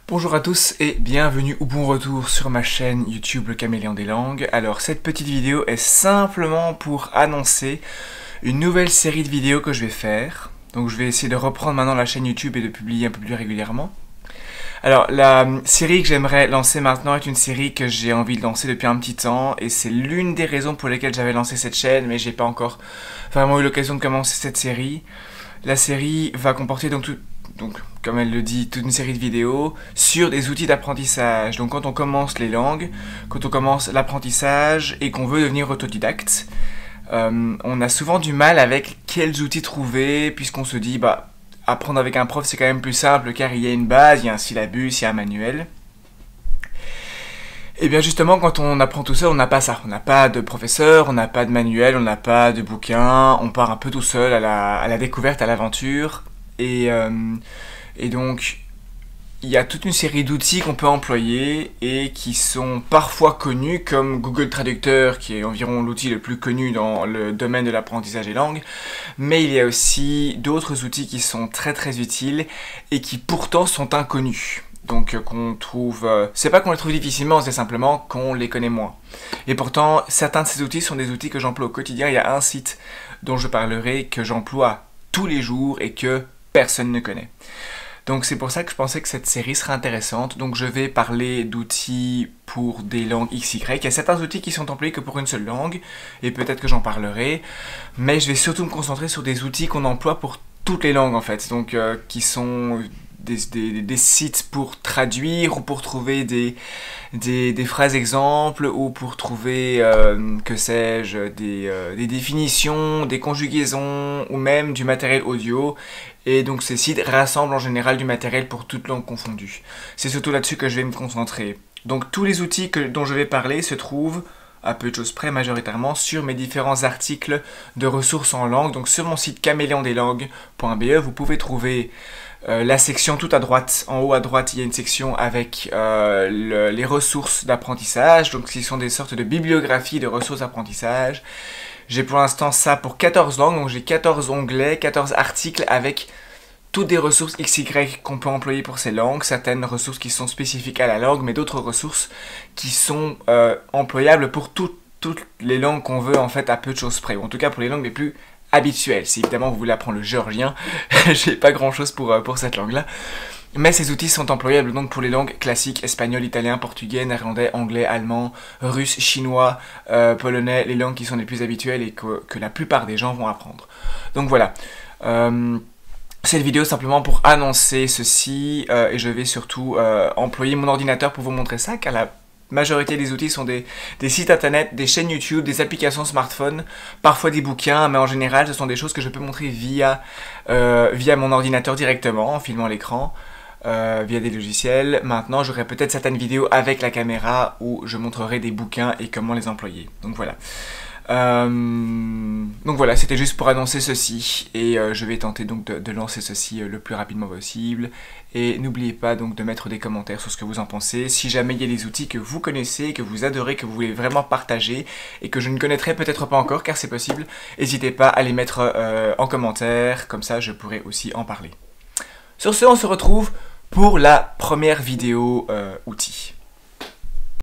Bonjour à tous et bienvenue ou bon retour sur ma chaîne YouTube Le Caméléon des Langues. Alors cette petite vidéo est simplement pour annoncer une nouvelle série de vidéos que je vais faire. Donc je vais essayer de reprendre maintenant la chaîne YouTube et de publier un peu plus régulièrement. Alors la série que j'aimerais lancer maintenant est une série que j'ai envie de lancer depuis un petit temps et c'est l'une des raisons pour lesquelles j'avais lancé cette chaîne, mais j'ai pas encore vraiment eu l'occasion de commencer cette série. La série va comporter donc comme elle le dit, toute une série de vidéos sur des outils d'apprentissage. Donc quand on commence les langues, quand on commence l'apprentissage et qu'on veut devenir autodidacte, on a souvent du mal avec quels outils trouver, puisqu'on se dit, apprendre avec un prof c'est quand même plus simple car il y a une base, il y a un syllabus, il y a un manuel. Et bien justement, quand on apprend tout seul, on n'a pas ça. On n'a pas de professeur, on n'a pas de manuel, on n'a pas de bouquin, on part un peu tout seul à la découverte, à l'aventure. Et donc, il y a toute une série d'outils qu'on peut employer et qui sont parfois connus, comme Google Traducteur, qui est environ l'outil le plus connu dans le domaine de l'apprentissage des langues. Mais il y a aussi d'autres outils qui sont très utiles et qui pourtant sont inconnus. Donc qu'on trouve, c'est pas qu'on les trouve difficilement, c'est simplement qu'on les connaît moins. Et pourtant, certains de ces outils sont des outils que j'emploie au quotidien. Il y a un site dont je parlerai que j'emploie tous les jours et que personne ne connaît. Donc c'est pour ça que je pensais que cette série serait intéressante. Donc je vais parler d'outils pour des langues XY. Il y a certains outils qui sont employés que pour une seule langue, et peut-être que j'en parlerai. Mais je vais surtout me concentrer sur des outils qu'on emploie pour toutes les langues en fait. Donc qui sont des sites pour traduire ou pour trouver des phrases exemples ou pour trouver, que sais-je, des définitions, des conjugaisons ou même du matériel audio. Et donc ces sites rassemblent en général du matériel pour toutes langues confondues. C'est surtout là-dessus que je vais me concentrer. Donc tous les outils dont je vais parler se trouvent, à peu de choses près majoritairement, sur mes différents articles de ressources en langue. Donc sur mon site caméléondeslangues.be, vous pouvez trouver la section tout à droite. En haut à droite, il y a une section avec les ressources d'apprentissage. Donc ce sont des sortes de bibliographies de ressources d'apprentissage. J'ai pour l'instant ça pour 14 langues, donc j'ai 14 onglets, 14 articles avec toutes des ressources XY qu'on peut employer pour ces langues, certaines ressources qui sont spécifiques à la langue, mais d'autres ressources qui sont employables pour toutes les langues qu'on veut en fait à peu de choses près, ou en tout cas pour les langues les plus habituelles. Si évidemment vous voulez apprendre le géorgien, j'ai pas grand chose pour cette langue-là. Mais ces outils sont employables donc pour les langues classiques, espagnol, italien, portugais, néerlandais, anglais, allemand, russe, chinois, polonais, les langues qui sont les plus habituelles et que la plupart des gens vont apprendre. Donc voilà. Cette vidéo simplement pour annoncer ceci et je vais surtout employer mon ordinateur pour vous montrer ça car la majorité des outils sont des sites internet, des chaînes YouTube, des applications smartphone, parfois des bouquins, mais en général ce sont des choses que je peux montrer via mon ordinateur directement en filmant l'écran. Via des logiciels. Maintenant, j'aurai peut-être certaines vidéos avec la caméra où je montrerai des bouquins et comment les employer. Donc voilà. C'était juste pour annoncer ceci et je vais tenter donc de lancer ceci le plus rapidement possible. Et n'oubliez pas donc de mettre des commentaires sur ce que vous en pensez. Si jamais il y a des outils que vous connaissez, que vous adorez, que vous voulez vraiment partager et que je ne connaîtrai peut-être pas encore car c'est possible, n'hésitez pas à les mettre en commentaire, comme ça je pourrai aussi en parler. Sur ce, on se retrouve pour la première vidéo outils.